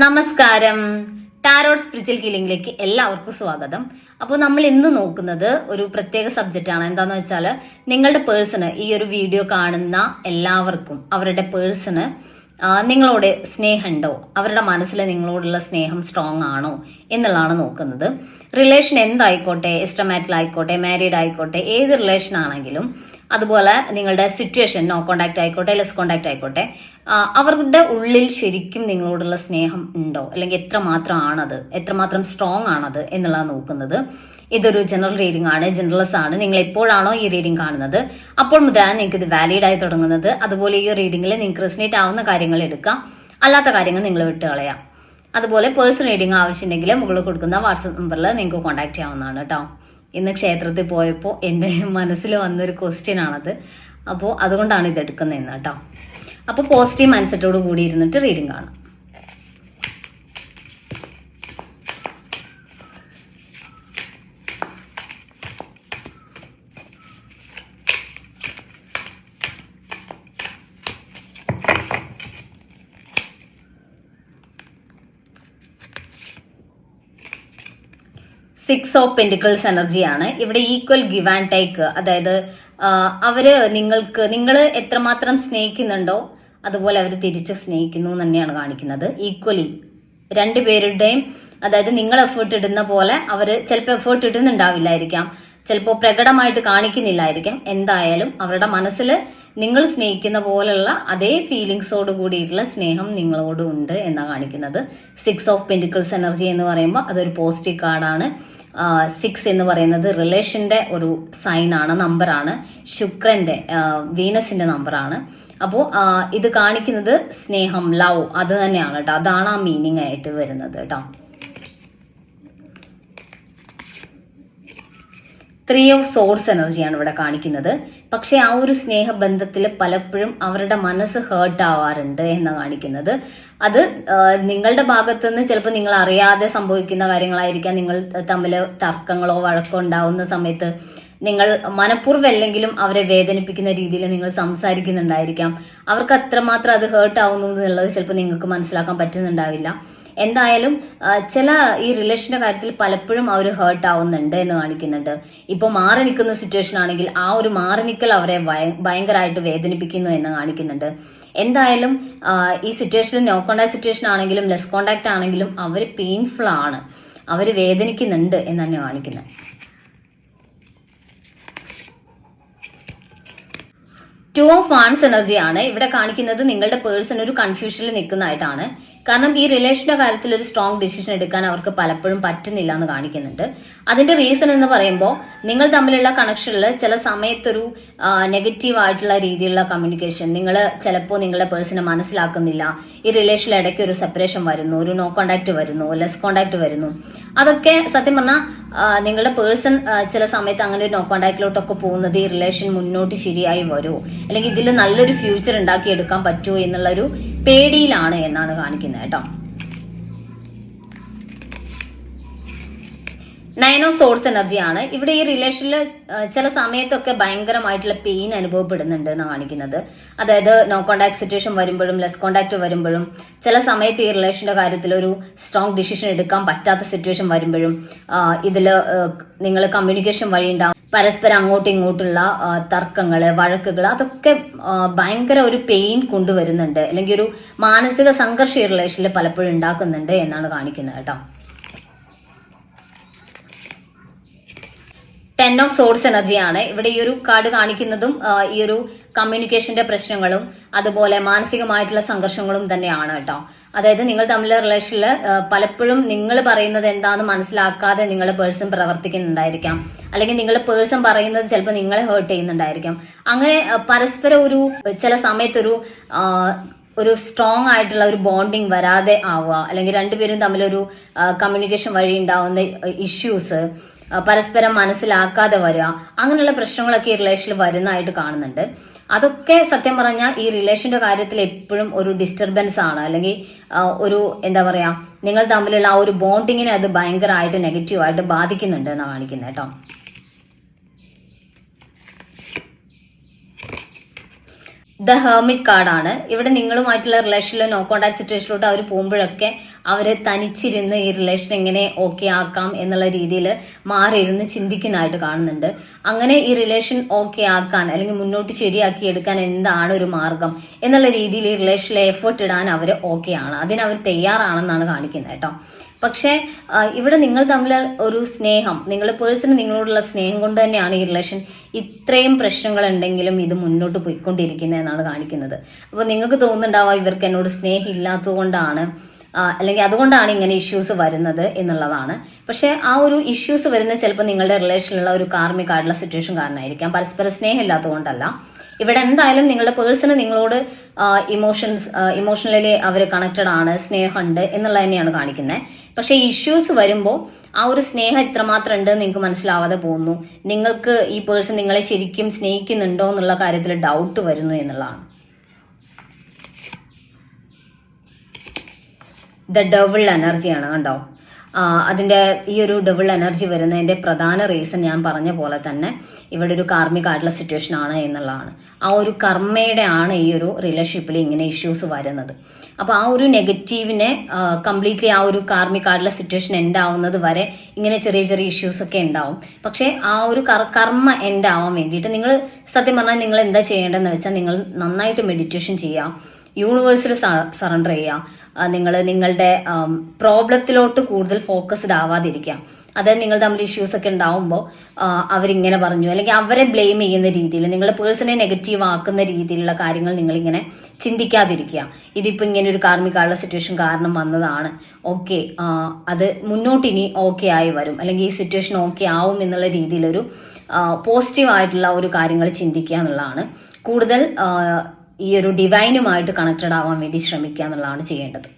നമസ്കാരം. Tarot spiritual ഹീലിംഗിലേക്ക് എല്ലാവർക്കും സ്വാഗതം. അപ്പോൾ നമ്മൾ ഇന്ന് നോക്കുന്നത് ഒരു പ്രത്യേക സബ്ജക്റ്റ് ആണ്. എന്താന്ന് വെച്ചാൽ നിങ്ങളുടെ പേഴ്സണ്, ഈ ഒരു വീഡിയോ കാണുന്ന എല്ലാവർക്കും അവരുടെ പേഴ്സണ് നിങ്ങളോട് സ്നേഹമുണ്ടോ, അവരുടെ മനസ്സിൽ നിങ്ങളോടുള്ള സ്നേഹം സ്ട്രോങ് ആണോ എന്നുള്ളതാണ് നോക്കുന്നത്. റിലേഷൻ എന്തായിക്കോട്ടെ, എക്സ്ട്രാമാരിറ്റൽ ആയിക്കോട്ടെ, മാരീഡ് ആയിക്കോട്ടെ, ഏത് റിലേഷൻ ആണെങ്കിലും, അതുപോലെ നിങ്ങളുടെ സിറ്റുവേഷൻ നോ കോണ്ടാക്ട് ആയിക്കോട്ടെ, ലെസ് കോണ്ടാക്ട് ആയിക്കോട്ടെ, അവരുടെ ഉള്ളിൽ ശരിക്കും നിങ്ങളോടുള്ള സ്നേഹം ഉണ്ടോ, അല്ലെങ്കിൽ എത്രമാത്രം ആണത്, എത്രമാത്രം സ്ട്രോങ് ആണത് എന്നുള്ളത് നോക്കുന്നത്. ഇതൊരു ജനറൽ റീഡിംഗ് ആണ്, ജനറൽസ് ആണ്. നിങ്ങൾ എപ്പോഴാണോ ഈ റീഡിംഗ് കാണുന്നത് അപ്പോൾ മുതലാണ് നിങ്ങൾക്ക് ഇത് വാലിഡ് ആയി തുടങ്ങുന്നത്. അതുപോലെ ഈ റീഡിംഗിൽ നിങ്ങൾക്ക് റെസിനേറ്റ് ആവുന്ന കാര്യങ്ങൾ എടുക്കാം, അല്ലാത്ത കാര്യങ്ങൾ നിങ്ങൾ വിട്ടുകളയാം. അതുപോലെ പേഴ്സണൽ റീഡിംഗ് ആവശ്യമുണ്ടെങ്കിൽ മുകളിൽ കൊടുക്കുന്ന വാട്സപ്പ് നമ്പറിൽ നിങ്ങൾക്ക് കോൺടാക്ട് ചെയ്യാവുന്നതാണ് കേട്ടോ. ഇന്ന് ക്ഷേത്രത്തിൽ പോയപ്പോൾ എൻ്റെ മനസ്സിൽ വന്നൊരു ക്വസ്റ്റ്യൻ ആണത്. അപ്പോൾ അതുകൊണ്ടാണ് ഇത് എടുക്കുന്നതെന്ന് കേട്ടോ. അപ്പോൾ പോസിറ്റീവ് മൈൻഡ് സെറ്റോട് കൂടി ഇരുന്നിട്ട് റീഡിംഗ് കാണാം. സിക്സ് ഓഫ് പെന്റിക്കിൾസ് എനർജിയാണ്. ഇവിടെ ഈക്വൽ ഗിവ് ആൻഡ് ടേക്ക്, അതായത് നിങ്ങൾ എത്രമാത്രം സ്നേഹിക്കുന്നുണ്ടോ അതുപോലെ അവർ തിരിച്ച് സ്നേഹിക്കുന്നു തന്നെയാണ് കാണിക്കുന്നത്. ഈക്വലി രണ്ടുപേരുടെയും, അതായത് നിങ്ങൾ എഫേർട്ട് ഇടുന്ന പോലെ അവർ ചിലപ്പോൾ എഫേർട്ട് ഇടുന്നുണ്ടാവില്ലായിരിക്കാം, ചിലപ്പോൾ പ്രകടമായിട്ട് കാണിക്കുന്നില്ലായിരിക്കാം. എന്തായാലും അവരുടെ മനസ്സിൽ നിങ്ങൾ സ്നേഹിക്കുന്ന പോലുള്ള അതേ ഫീലിങ്സോട് കൂടിയിട്ടുള്ള സ്നേഹം നിങ്ങളോടും ഉണ്ട് എന്നാണ് കാണിക്കുന്നത്. സിക്സ് ഓഫ് പെന്റിക്കിൾസ് എനർജി എന്ന് പറയുമ്പോൾ അതൊരു പോസിറ്റീവ് കാർഡാണ്. 6 എന്ന് പറയുന്നത് റിലേഷന്റെ ഒരു സൈൻ ആണ്, നമ്പറാണ്. ശുക്രന്റെ, വീനസിന്റെ നമ്പറാണ്. അപ്പോൾ ഇത് കാണിക്കുന്നത് സ്നേഹം, ലവ്, അത് തന്നെയാണ് കേട്ടോ. അതാണ് ആ മീനിങ് ആയിട്ട് വരുന്നത് കേട്ടോ. 3 ഓഫ് സോർഡ്സ് എനർജിയാണ് ഇവിടെ കാണിക്കുന്നത്. പക്ഷെ ആ ഒരു സ്നേഹബന്ധത്തിൽ പലപ്പോഴും അവരുടെ മനസ്സ് ഹേർട്ട് ആവാറുണ്ട് എന്നാണ് കാണിക്കുന്നത്. അത് നിങ്ങളുടെ ഭാഗത്തുനിന്ന് ചിലപ്പോൾ നിങ്ങൾ അറിയാതെ സംഭവിക്കുന്ന കാര്യങ്ങളായിരിക്കാം. നിങ്ങൾ തമ്മിൽ തർക്കങ്ങളോ വഴക്കോ ഉണ്ടാവുന്ന സമയത്ത് നിങ്ങൾ മനഃപൂർവ്വമല്ലെങ്കിലും അവരെ വേദനിപ്പിക്കുന്ന രീതിയിൽ നിങ്ങൾ സംസാരിക്കുന്നുണ്ടായിരിക്കാം. അവർക്ക് അത്രമാത്രം അത് ഹേർട്ട് ആവുന്നു എന്നുള്ളത് ചിലപ്പോൾ നിങ്ങൾക്ക് മനസ്സിലാക്കാൻ പറ്റുന്നുണ്ടാവില്ല. എന്തായാലും ഈ റിലേഷന്റെ കാര്യത്തിൽ പലപ്പോഴും അവർ ഹേർട്ട് ആവുന്നുണ്ട് എന്ന് കാണിക്കുന്നുണ്ട്. ഇപ്പൊ മാറി നിൽക്കുന്ന സിറ്റുവേഷൻ ആണെങ്കിൽ ആ ഒരു മാറി നിൽക്കൽ അവരെ ഭയങ്കരമായിട്ട് വേദനിപ്പിക്കുന്നു എന്ന് കാണിക്കുന്നുണ്ട്. എന്തായാലും ഈ സിറ്റുവേഷനിൽ നോ കോണ്ടാക്ട് സിറ്റുവേഷൻ ആണെങ്കിലും ലെസ് കോണ്ടാക്ട് ആണെങ്കിലും അവർ പെയിൻഫുൾ ആണ്, അവർ വേദനിക്കുന്നുണ്ട് എന്ന് തന്നെ കാണിക്കുന്നത്. 2 ഓഫ് വാൻസ് എനർജിയാണ് ഇവിടെ കാണിക്കുന്നത്. നിങ്ങളുടെ പേഴ്സൺ ഒരു കൺഫ്യൂഷനിൽ നിൽക്കുന്നതായിട്ടാണ്. കാരണം ഈ റിലേഷന്റെ കാര്യത്തിൽ ഒരു സ്ട്രോങ് ഡിസിഷൻ എടുക്കാൻ അവർക്ക് പലപ്പോഴും പറ്റുന്നില്ല എന്ന് കാണിക്കുന്നുണ്ട്. അതിന്റെ റീസൺ എന്ന് പറയുമ്പോൾ നിങ്ങൾ തമ്മിലുള്ള കണക്ഷനിൽ ചില സമയത്തൊരു നെഗറ്റീവ് ആയിട്ടുള്ള രീതിയിലുള്ള കമ്മ്യൂണിക്കേഷൻ, നിങ്ങൾ ചിലപ്പോൾ നിങ്ങളുടെ പേഴ്സണെ മനസ്സിലാക്കുന്നില്ല. ഈ റിലേഷനിൽ ഇടയ്ക്ക് ഒരു സെപ്പറേഷൻ വരുന്നു, ഒരു നോ കോണ്ടാക്ട് വരുന്നു, ലെസ് കോണ്ടാക്ട് വരുന്നു. അതൊക്കെ സത്യം പറഞ്ഞാൽ നിങ്ങളുടെ പേഴ്സൺ ചില സമയത്ത് അങ്ങനെ ഒരു നോ കോണ്ടാക്റ്റിലോട്ടൊക്കെ പോകുന്നത് ഈ റിലേഷൻ മുന്നോട്ട് ശരിയായി വരുമോ, അല്ലെങ്കിൽ ഇതിൽ നല്ലൊരു ഫ്യൂച്ചർ ഉണ്ടാക്കിയെടുക്കാൻ പറ്റുമോ എന്നുള്ളൊരു പേടിയിലാണ് എന്നാണ് കാണിക്കുന്നത് കേട്ടോ. 9 ഓഫ് സോർഡ്സ് എനർജിയാണ് ഇവിടെ. ഈ റിലേഷനിൽ ചില സമയത്തൊക്കെ ഭയങ്കരമായിട്ടുള്ള പെയിൻ അനുഭവപ്പെടുന്നുണ്ട് എന്നാണ് കാണിക്കുന്നത്. അതായത് നോ കോണ്ടാക്ട് സിറ്റുവേഷൻ വരുമ്പോഴും ലെസ് കോണ്ടാക്ട് വരുമ്പോഴും, ചില സമയത്ത് ഈ റിലേഷന്റെ കാര്യത്തിൽ ഒരു സ്ട്രോങ് ഡിസിഷൻ എടുക്കാൻ പറ്റാത്ത സിറ്റുവേഷൻ വരുമ്പോഴും, ഇതിൽ നിങ്ങൾ കമ്മ്യൂണിക്കേഷൻ വഴി ഉണ്ടാവും പരസ്പരം അങ്ങോട്ടും ഇങ്ങോട്ടുള്ള തർക്കങ്ങള്, വഴക്കുകൾ, അതൊക്കെ ഭയങ്കര ഒരു പെയിൻ കൊണ്ടുവരുന്നുണ്ട്, അല്ലെങ്കിൽ ഒരു മാനസിക സംഘർഷം ഈ റിലേഷനിൽ പലപ്പോഴും ഉണ്ടാക്കുന്നുണ്ട് എന്നാണ് കാണിക്കുന്നത് കേട്ടോ. 10 ഓഫ് സോർഡ്സ് എനർജിയാണ് ഇവിടെ. ഈ ഒരു കാർഡ് കാണിക്കുന്നതും ഈ ഒരു കമ്മ്യൂണിക്കേഷന്റെ പ്രശ്നങ്ങളും അതുപോലെ മാനസികമായിട്ടുള്ള സംഘർഷങ്ങളും തന്നെയാണ് കേട്ടോ. അതായത് നിങ്ങൾ തമ്മിലുള്ള റിലേഷനിൽ പലപ്പോഴും നിങ്ങൾ പറയുന്നത് എന്താണെന്ന് മനസ്സിലാക്കാതെ നിങ്ങളുടെ പേഴ്സൺ പ്രവർത്തിക്കുന്നുണ്ടായിരിക്കാം, അല്ലെങ്കിൽ നിങ്ങളുടെ പേഴ്സൺ പറയുന്നത് ചിലപ്പോൾ നിങ്ങളെ ഹേർട്ട് ചെയ്യുന്നുണ്ടായിരിക്കാം. അങ്ങനെ പരസ്പരം ചില സമയത്തൊരു സ്ട്രോങ് ആയിട്ടുള്ള ഒരു ബോണ്ടിങ് വരാതെ ആവുക, അല്ലെങ്കിൽ രണ്ടുപേരും തമ്മിലൊരു കമ്മ്യൂണിക്കേഷൻ വഴി ഉണ്ടാവുന്ന ഇഷ്യൂസ് പരസ്പരം മനസ്സിലാക്കാതെ വരിക, അങ്ങനെയുള്ള പ്രശ്നങ്ങളൊക്കെ ഈ റിലേഷനിൽ വരുന്നതായിട്ട് കാണുന്നുണ്ട്. അതൊക്കെ സത്യം പറഞ്ഞാൽ ഈ റിലേഷന്റെ കാര്യത്തിൽ എപ്പോഴും ഒരു ഡിസ്റ്റർബൻസ് ആണ്, അല്ലെങ്കിൽ എന്താ പറയാ, നിങ്ങൾ തമ്മിലുള്ള ആ ഒരു ബോണ്ടിങ്ങിനെ അത് ഭയങ്കരമായിട്ട് നെഗറ്റീവായിട്ട് ബാധിക്കുന്നുണ്ട് എന്നാണ് കാണിക്കുന്നത് കേട്ടോ. ദ ഹെർമിറ്റ് കാർഡാണ് ഇവിടെ. നിങ്ങളുമായിട്ടുള്ള റിലേഷനിൽ നോ കോണ്ടാക്ട് സിറ്റുവേഷനിലോട്ട് അവർ പോകുമ്പോഴൊക്കെ അവര് തനിച്ചിരുന്ന് ഈ റിലേഷൻ എങ്ങനെ ഓക്കെ ആക്കാം എന്നുള്ള രീതിയിൽ മാറിയിരുന്ന് ചിന്തിക്കുന്നതായിട്ട് കാണുന്നുണ്ട്. അങ്ങനെ ഈ റിലേഷൻ ഓക്കെ ആക്കാൻ അല്ലെങ്കിൽ മുന്നോട്ട് ശരിയാക്കി എടുക്കാൻ എന്താണ് ഒരു മാർഗം എന്നുള്ള രീതിയിൽ ഈ റിലേഷനിൽ എഫേർട്ട് ഇടാൻ അവർ ഓക്കെയാണ്, അതിനവർ തയ്യാറാണെന്നാണ് കാണിക്കുന്നത് കേട്ടോ. പക്ഷെ ഇവിടെ നിങ്ങൾ തമ്മിൽ ഒരു സ്നേഹം, നിങ്ങളുടെ പേഴ്സണ് നിങ്ങളോടുള്ള സ്നേഹം കൊണ്ട് തന്നെയാണ് ഈ റിലേഷൻ ഇത്രയും പ്രശ്നങ്ങൾ ഉണ്ടെങ്കിലും ഇത് മുന്നോട്ട് പോയിക്കൊണ്ടിരിക്കുന്നത് എന്നാണ് കാണിക്കുന്നത്. അപ്പോൾ നിങ്ങൾക്ക് തോന്നുന്നുണ്ടാവാം ഇവർക്ക് എന്നോട് സ്നേഹം ഇല്ലാത്തത് കൊണ്ടാണ് അല്ലെങ്കിൽ അതുകൊണ്ടാണ് ഇങ്ങനെ ഇഷ്യൂസ് വരുന്നത് എന്നുള്ളതാണ്. പക്ഷെ ആ ഒരു ഇഷ്യൂസ് വരുന്നത് ചിലപ്പോൾ നിങ്ങളുടെ റിലേഷനിലുള്ള ഒരു കാർമിക് ആയിട്ടുള്ള സിറ്റുവേഷൻ കാരണമായിരിക്കാം, പരസ്പര സ്നേഹം ഇല്ലാത്തതുകൊണ്ടല്ല. ഇവിടെ എന്തായാലും നിങ്ങളുടെ പേഴ്സണ് നിങ്ങളോട് ഇമോഷണലി അവർ കണക്റ്റഡ് ആണ്, സ്നേഹമുണ്ട് എന്നുള്ളത് തന്നെയാണ് കാണിക്കുന്നത്. പക്ഷെ ഇഷ്യൂസ് വരുമ്പോൾ ആ ഒരു സ്നേഹം എത്രമാത്രം ഉണ്ട് നിങ്ങൾക്ക് മനസ്സിലാവാതെ പോകുന്നു. നിങ്ങൾക്ക് ഈ പേഴ്സൺ നിങ്ങളെ ശരിക്കും സ്നേഹിക്കുന്നുണ്ടോ എന്നുള്ള കാര്യത്തിൽ ഡൗട്ട് വരുന്നു എന്നുള്ളതാണ്. ദ ഡബിൾ എനർജിയാണ് കണ്ടോ. അതിന്റെ ഈ ഒരു ഡബിൾ എനർജി വരുന്നതിന്റെ പ്രധാന റീസൺ ഞാൻ പറഞ്ഞ പോലെ തന്നെ ഇവിടെ ഒരു കാർമിക് ആയിട്ടുള്ള സിറ്റുവേഷൻ ആണ് എന്നുള്ളതാണ്. ആ ഒരു കർമ്മയുടെ ആണ് ഈ ഒരു റിലേഷൻഷിപ്പിൽ ഇങ്ങനെ ഇഷ്യൂസ് വരുന്നത്. അപ്പൊ ആ ഒരു നെഗറ്റീവിനെ കംപ്ലീറ്റ്ലി ആ ഒരു കാർമിക് ആയിട്ടുള്ള സിറ്റുവേഷൻ എൻഡ് ആവുന്നത് വരെ ഇങ്ങനെ ചെറിയ ചെറിയ ഇഷ്യൂസ് ഒക്കെ ഉണ്ടാവും. പക്ഷെ ആ ഒരു കർമ്മ എൻഡ് ആവാൻ വേണ്ടിയിട്ട് നിങ്ങൾ സത്യം പറഞ്ഞാൽ നിങ്ങൾ എന്താ ചെയ്യേണ്ടതെന്ന് വെച്ചാൽ നിങ്ങൾ നന്നായിട്ട് മെഡിറ്റേഷൻ ചെയ്യാം, യൂണിവേഴ്സിൽ സറണ്ടർ ചെയ്യാം, നിങ്ങൾ നിങ്ങളുടെ പ്രോബ്ലത്തിലോട്ട് കൂടുതൽ ഫോക്കസ്ഡ് ആവാതിരിക്കാം. അതായത് നിങ്ങൾ തമ്മിൽ ഇഷ്യൂസ് ഒക്കെ ഉണ്ടാവുമ്പോൾ അവരിങ്ങനെ പറഞ്ഞു അല്ലെങ്കിൽ അവരെ ബ്ലെയിം ചെയ്യുന്ന രീതിയിൽ നിങ്ങളുടെ പേഴ്സണെ നെഗറ്റീവ് ആക്കുന്ന രീതിയിലുള്ള കാര്യങ്ങൾ നിങ്ങളിങ്ങനെ ചിന്തിക്കാതിരിക്കുക. ഇതിപ്പോ ഇങ്ങനെ ഒരു കാർമികമായുള്ള സിറ്റുവേഷൻ കാരണം വന്നതാണ്, ഓക്കെ അത് മുന്നോട്ട് ഇനി ഓക്കെ ആയി വരും അല്ലെങ്കിൽ ഈ സിറ്റുവേഷൻ ഓക്കെ ആവും എന്നുള്ള രീതിയിലൊരു പോസിറ്റീവ് ആയിട്ടുള്ള ഒരു കാര്യങ്ങൾ ചിന്തിക്കുക എന്നുള്ളതാണ്. കൂടുതൽ ഈ ഒരു ഡിവൈനുമായിട്ട് കണക്റ്റഡ് ആവാൻ വേണ്ടി ശ്രമിക്കുക എന്നുള്ളതാണ് ചെയ്യേണ്ടത്.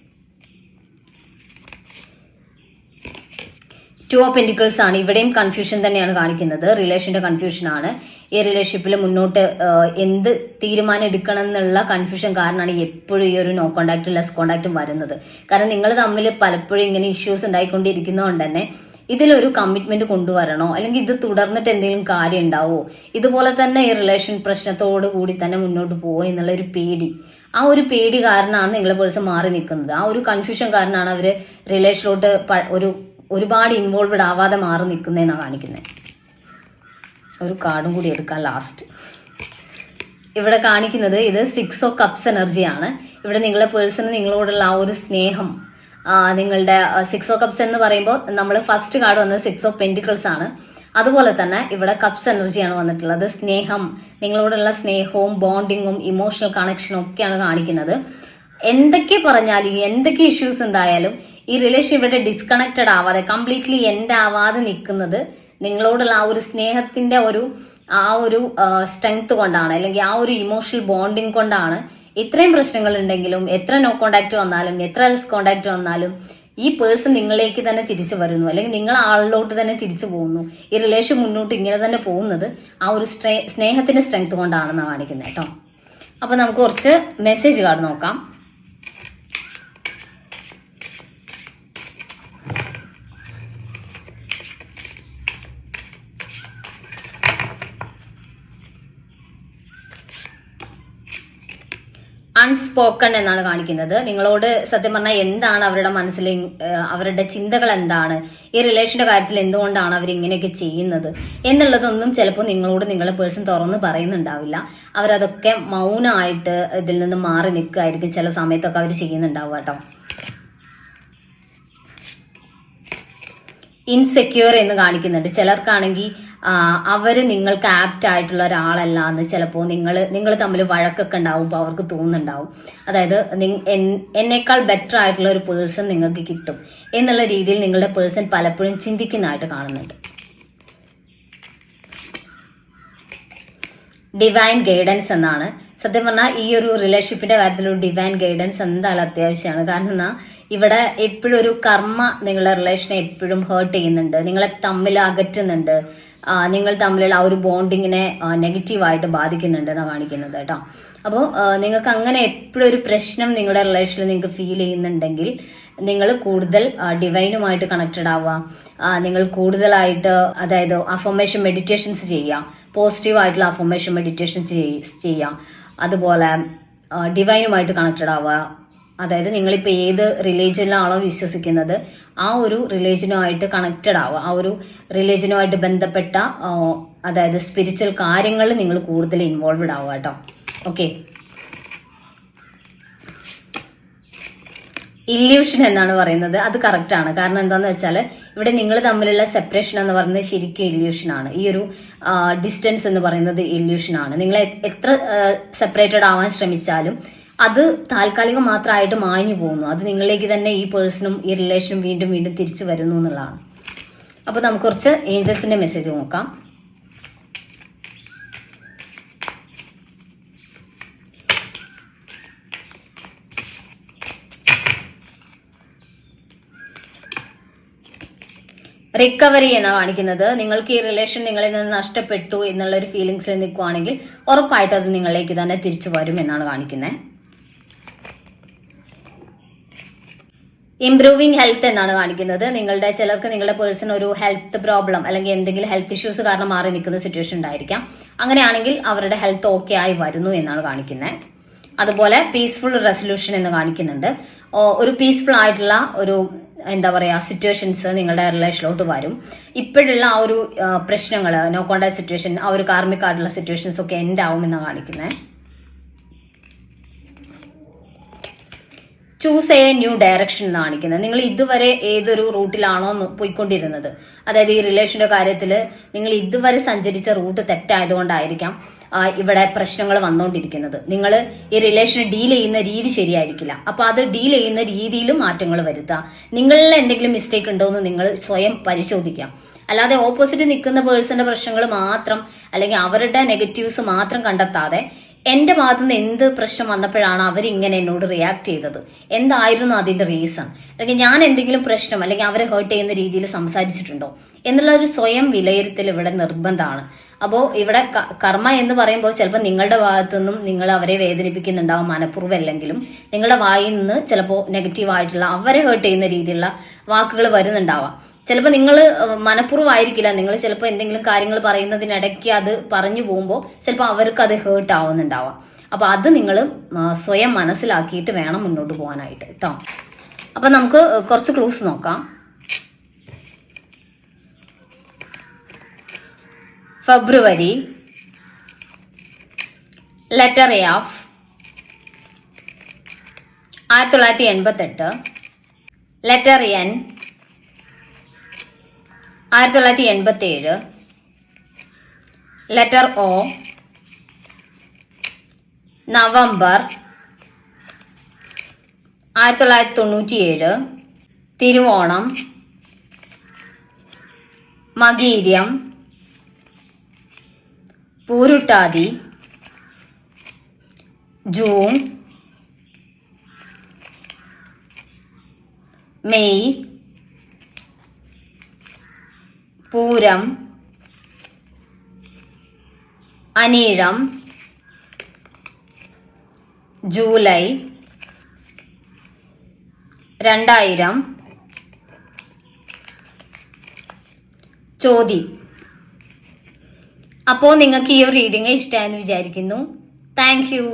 2 ഓഫ് പെന്റിക്കിൾസ് ആണ് ഇവിടെയും കൺഫ്യൂഷൻ തന്നെയാണ് കാണിക്കുന്നത്, റിലേഷന്റെ കൺഫ്യൂഷൻ ആണ്. ഈ റിലേഷൻഷിപ്പിൽ മുന്നോട്ട് എന്ത് തീരുമാനം എടുക്കണം എന്നുള്ള കൺഫ്യൂഷൻ കാരണമാണ് എപ്പോഴും ഈ ഒരു നോ കോണ്ടാക്റ്റും ലെസ് കോണ്ടാക്റ്റും വരുന്നത്. കാരണം നിങ്ങൾ തമ്മിൽ പലപ്പോഴും ഇങ്ങനെ ഇഷ്യൂസ് ഉണ്ടായിക്കൊണ്ടിരിക്കുന്നതുകൊണ്ട് തന്നെ ഇതിലൊരു കമ്മിറ്റ്മെന്റ് കൊണ്ടുവരണോ അല്ലെങ്കിൽ ഇത് തുടർന്നിട്ട് എന്തെങ്കിലും കാര്യം ഉണ്ടാവോ, ഇതുപോലെ തന്നെ ഈ റിലേഷൻ പ്രശ്നത്തോട് കൂടി തന്നെ മുന്നോട്ട് പോവോ എന്നുള്ള ഒരു പേടി, ആ ഒരു പേടി കാരണമാണ് നിങ്ങളെ പേഴ്സൺ മാറി നിൽക്കുന്നത്. ആ ഒരു കൺഫ്യൂഷൻ കാരണമാണ് അവര് റിലേഷനിലോട്ട് ഒരുപാട് ഇൻവോൾവഡ് ആവാതെ മാറി നിൽക്കുന്നതെന്നാണ് കാണിക്കുന്നത്. ഒരു കാർഡും കൂടി എടുക്കാം ലാസ്റ്റ്. ഇവിടെ കാണിക്കുന്നത് ഇത് 6 ഓഫ് കപ്സ് എനർജിയാണ്. ഇവിടെ നിങ്ങളെ പേഴ്സണ് നിങ്ങളോടുള്ള ആ ഒരു സ്നേഹം, നിങ്ങളുടെ 6 ഓഫ് കപ്സ് എന്ന് പറയുമ്പോൾ നമ്മൾ ഫസ്റ്റ് കാർഡ് വന്നത് 6 ഓഫ് പെന്റിക്കിൾസ് ആണ്. അതുപോലെ തന്നെ ഇവിടെ കപ്സ് എനർജിയാണ് വന്നിട്ടുള്ളത്. സ്നേഹം, നിങ്ങളോടുള്ള സ്നേഹവും ബോണ്ടിങ്ങും ഇമോഷണൽ കണക്ഷനും ഒക്കെയാണ് കാണിക്കുന്നത്. എന്തൊക്കെ പറഞ്ഞാലും എന്തൊക്കെ ഇഷ്യൂസ് ഉണ്ടായാലും ഈ റിലേഷൻ ഇവിടെ ഡിസ്കണക്റ്റഡ് ആവാതെ കംപ്ലീറ്റ്ലി എൻഡ് ആവാതെ നിൽക്കുന്നത് നിങ്ങളോടുള്ള ആ ഒരു സ്നേഹത്തിന്റെ ആ ഒരു സ്ട്രെങ്ത് കൊണ്ടാണ് അല്ലെങ്കിൽ ആ ഒരു ഇമോഷണൽ ബോണ്ടിങ് കൊണ്ടാണ്. ഇത്രയും പ്രശ്നങ്ങൾ ഉണ്ടെങ്കിലും എത്ര നോ കോണ്ടാക്ട് വന്നാലും എത്ര ലെസ് കോണ്ടാക്ട് വന്നാലും ഈ പേഴ്സൺ നിങ്ങളിലേക്ക് തന്നെ തിരിച്ചു വരുന്നു അല്ലെങ്കിൽ നിങ്ങൾ ആളിലോട്ട് തന്നെ തിരിച്ചു പോകുന്നു. ഈ റിലേഷൻ മുന്നോട്ട് ഇങ്ങനെ തന്നെ പോകുന്നത് ആ ഒരു സ്നേഹത്തിന്റെ സ്ട്രെങ്ത് കൊണ്ടാണെന്ന് കാണിക്കുന്നത് കേട്ടോ. അപ്പൊ നമുക്ക് കുറച്ച് മെസ്സേജ് കാർഡ് നോക്കാം. അൺസ്പോക്കൺ എന്നാണ് കാണിക്കുന്നത്. നിങ്ങളോട് സത്യം പറഞ്ഞാൽ എന്താണ് അവരുടെ മനസ്സിൽ, അവരുടെ ചിന്തകൾ എന്താണ്, ഈ റിലേഷന്റെ കാര്യത്തിൽ എന്തുകൊണ്ടാണ് അവർ ഇങ്ങനെയൊക്കെ ചെയ്യുന്നത് എന്നുള്ളതൊന്നും ചിലപ്പോൾ നിങ്ങളോട് നിങ്ങളുടെ പേഴ്സൺ തുറന്ന് പറയുന്നുണ്ടാവില്ല. അവരതൊക്കെ മൗനമായിട്ട് ഇതിൽ നിന്ന് മാറി നിൽക്കുകയായിരിക്കും ചില സമയത്തൊക്കെ അവർ ചെയ്യുന്നുണ്ടാവുക കേട്ടോ. ഇൻസെക്യൂർ എന്ന് കാണിക്കുന്നുണ്ട്. ചിലർക്കാണെങ്കിൽ അവര് നിങ്ങൾക്ക് ആപ്റ്റ് ആയിട്ടുള്ള ഒരാളല്ല എന്ന് ചിലപ്പോൾ നിങ്ങൾ തമ്മിൽ വഴക്കൊക്കെ ഉണ്ടാവുമ്പോൾ അവർക്ക് തോന്നുന്നുണ്ടാവും. അതായത് എന്നേക്കാൾ ബെറ്റർ ആയിട്ടുള്ള ഒരു പേഴ്സൺ നിങ്ങൾക്ക് കിട്ടും എന്നുള്ള രീതിയിൽ നിങ്ങളുടെ പേഴ്സൺ പലപ്പോഴും ചിന്തിക്കുന്നതായിട്ട് കാണുന്നുണ്ട്. ഡിവൈൻ ഗൈഡൻസ് എന്നാണ്. സത്യം പറഞ്ഞാൽ ഈ ഒരു റിലേഷൻഷിപ്പിന്റെ കാര്യത്തിൽ ഒരു ഡിവൈൻ ഗൈഡൻസ് എന്തായാലും അത്യാവശ്യമാണ്. കാരണം എന്നാ ഇവിടെ എപ്പോഴും ഒരു കർമ്മ നിങ്ങളുടെ റിലേഷനെ എപ്പോഴും ഹേർട്ട് ചെയ്യുന്നുണ്ട്, നിങ്ങളെ തമ്മിൽ അകറ്റുന്നുണ്ട്, നിങ്ങൾ തമ്മിലുള്ള ആ ഒരു ബോണ്ടിങ്ങിനെ നെഗറ്റീവായിട്ട് ബാധിക്കുന്നുണ്ട് എന്നാണ് കാണിക്കുന്നത് കേട്ടോ. അപ്പോൾ നിങ്ങൾക്ക് അങ്ങനെ എപ്പോഴും ഒരു പ്രശ്നം നിങ്ങളുടെ റിലേഷനിൽ നിങ്ങൾക്ക് ഫീൽ ചെയ്യുന്നുണ്ടെങ്കിൽ നിങ്ങൾ കൂടുതൽ ഡിവൈനുമായിട്ട് കണക്റ്റഡ് ആവുക. നിങ്ങൾ കൂടുതലായിട്ട് അതായത് അഫർമേഷൻ മെഡിറ്റേഷൻസ് ചെയ്യാം, പോസിറ്റീവ് ആയിട്ടുള്ള അഫർമേഷൻ മെഡിറ്റേഷൻസ് ചെയ്യാം. അതുപോലെ ഡിവൈനുമായിട്ട് കണക്റ്റഡ് ആവുക, അതായത് നിങ്ങളിപ്പോൾ ഏത് റിലീജിയനിലാണോ വിശ്വസിക്കുന്നത് ആ ഒരു റിലീജിയനുമായിട്ട് കണക്റ്റഡ് ആവുക, ആ ഒരു റിലീജിയനുമായിട്ട് ബന്ധപ്പെട്ട അതായത് സ്പിരിച്വൽ കാര്യങ്ങളിൽ നിങ്ങൾ കൂടുതൽ ഇൻവോൾവ്ഡ് ആവുക കേട്ടോ. ഓക്കെ, ഇല്യൂഷൻ എന്നാണ് പറയുന്നത്. അത് കറക്റ്റ് ആണ്. കാരണം എന്താന്ന് വെച്ചാൽ ഇവിടെ നിങ്ങൾ തമ്മിലുള്ള സെപ്പറേഷൻ എന്ന് പറയുന്നത് ശരിക്കും ഇല്യൂഷൻ ആണ്. ഈ ഒരു ഡിസ്റ്റൻസ് എന്ന് പറയുന്നത് ഇല്യൂഷൻ ആണ്. നിങ്ങൾ എത്ര സെപ്പറേറ്റഡ് ആവാൻ ശ്രമിച്ചാലും അത് താൽക്കാലികം മാത്രമായിട്ട് മാഞ്ഞു പോകുന്നു. അത് നിങ്ങളിലേക്ക് തന്നെ ഈ പേഴ്സണും ഈ റിലേഷനും വീണ്ടും വീണ്ടും തിരിച്ചു വരുന്നു എന്നുള്ളതാണ്. അപ്പോൾ നമുക്ക് കുറച്ച് ഏഞ്ചൽസിന്റെ മെസ്സേജ് നോക്കാം. റിക്കവറി എന്നാണ് കാണിക്കുന്നത്. നിങ്ങൾക്ക് ഈ റിലേഷൻ നിങ്ങളിൽ നിന്ന് നഷ്ടപ്പെട്ടു എന്നുള്ള ഒരു ഫീലിങ്സിൽ നിൽക്കുവാണെങ്കിൽ ഉറപ്പായിട്ട് അത് നിങ്ങളിലേക്ക് തന്നെ തിരിച്ചു വരും എന്നാണ് കാണിക്കുന്നത്. ഇംപ്രൂവിങ് ഹെൽത്ത് എന്നാണ് കാണിക്കുന്നത്. ചിലർക്ക് നിങ്ങളുടെ പേഴ്സൺ ഒരു ഹെൽത്ത് പ്രോബ്ലം അല്ലെങ്കിൽ എന്തെങ്കിലും ഹെൽത്ത് ഇഷ്യൂസ് കാരണം മാറി നിൽക്കുന്ന സിറ്റുവേഷൻ ഉണ്ടായിരിക്കാം. അങ്ങനെയാണെങ്കിൽ അവരുടെ ഹെൽത്ത് ഓക്കെ ആയി വരുന്നു എന്നാണ് കാണിക്കുന്നത്. അതുപോലെ പീസ്ഫുൾ റെസൊല്യൂഷൻ എന്ന് കാണിക്കുന്നുണ്ട്. ഒരു പീസ്ഫുൾ ആയിട്ടുള്ള ഒരു എന്താ പറയുക സിറ്റുവേഷൻസ് നിങ്ങളുടെ റിലേഷനിലോട്ട് വരും. ഇപ്പോഴുള്ള ആ ഒരു പ്രശ്നങ്ങൾ, നോ കോണ്ടാക്ട് സിറ്റുവേഷൻ, ആ ഒരു കാർമിക് ആയിട്ടുള്ള സിറ്റുവേഷൻസ് ഒക്കെ എൻഡ് ആവും എന്നാണ് കാണിക്കുന്നത്. ചൂസ് എ ന്യൂ ഡയറക്ഷൻ എന്ന് കാണിക്കുന്നത്. നിങ്ങൾ ഇതുവരെ ഏതൊരു റൂട്ടിലാണോ പോയിക്കൊണ്ടിരുന്നത്, അതായത് ഈ റിലേഷന്റെ കാര്യത്തിൽ നിങ്ങൾ ഇതുവരെ സഞ്ചരിച്ച റൂട്ട് തെറ്റായതുകൊണ്ടായിരിക്കാം ഇവിടെ പ്രശ്നങ്ങൾ വന്നുകൊണ്ടിരിക്കുന്നത്. നിങ്ങൾ ഈ റിലേഷനെ ഡീൽ ചെയ്യുന്ന രീതി ശരിയായിരിക്കില്ല. അപ്പൊ അത് ഡീൽ ചെയ്യുന്ന രീതിയിലും മാറ്റങ്ങൾ വരുത്തുക. നിങ്ങളിൽ എന്തെങ്കിലും മിസ്റ്റേക്ക് ഉണ്ടോ എന്ന് നിങ്ങൾ സ്വയം പരിശോധിക്കാം. അല്ലാതെ ഓപ്പോസിറ്റ് നിൽക്കുന്ന പേഴ്സന്റെ പ്രശ്നങ്ങൾ മാത്രം അല്ലെങ്കിൽ അവരുടെ നെഗറ്റീവ്സ് മാത്രം കണ്ടെത്താതെ എന്റെ ഭാഗത്തുനിന്ന് എന്ത് പ്രശ്നം വന്നപ്പോഴാണ് അവരിങ്ങനെ എന്നോട് റിയാക്ട് ചെയ്തത്, എന്തായിരുന്നു അതിന്റെ റീസൺ, അല്ലെങ്കിൽ ഞാൻ എന്തെങ്കിലും പ്രശ്നം അല്ലെങ്കിൽ അവരെ ഹേർട്ട് ചെയ്യുന്ന രീതിയിൽ സംസാരിച്ചിട്ടുണ്ടോ എന്നുള്ള ഒരു സ്വയം വിലയിരുത്തൽ ഇവിടെ നിർബന്ധമാണ്. അപ്പോൾ ഇവിടെ കർമ്മ എന്ന് പറയുമ്പോൾ ചിലപ്പോൾ നിങ്ങളുടെ ഭാഗത്തുനിന്നും നിങ്ങൾ അവരെ വേദനിപ്പിക്കുന്നുണ്ടാവും, മനഃപൂർവ്വമല്ലെങ്കിലും നിങ്ങളുടെ വായിൽ നിന്ന് ചിലപ്പോൾ നെഗറ്റീവായിട്ടുള്ള അവരെ ഹേർട്ട് ചെയ്യുന്ന രീതിയിലുള്ള വാക്കുകൾ വരുന്നുണ്ടാവാം. ചിലപ്പോൾ നിങ്ങൾ മനഃപൂർവ്വമായിരിക്കില്ല, നിങ്ങൾ ചിലപ്പോൾ എന്തെങ്കിലും കാര്യങ്ങൾ പറയുന്നതിനിടയ്ക്ക് അത് പറഞ്ഞു പോകുമ്പോൾ ചിലപ്പോൾ അവർക്ക് അത് ഹേർട്ട് ആവുന്നുണ്ടാവാം. അപ്പൊ അത് നിങ്ങൾ സ്വയം മനസ്സിലാക്കിയിട്ട് വേണം മുന്നോട്ട് പോകാനായിട്ട് കേട്ടോ. അപ്പൊ നമുക്ക് കുറച്ച് ക്ലൂസ് നോക്കാം. February, letter A of 1988, letter N 1987, letter O November 1997, Thiruvonam, Makiryam, Pooruttathi, June, May, Pooram, Anizham, July 2000, Chothi. അപ്പോൾ നിങ്ങൾക്ക് ഈ ഒരു റീഡിംഗ് ഇഷ്ടമായെന്ന് വിചാരിക്കുന്നു. Thank U.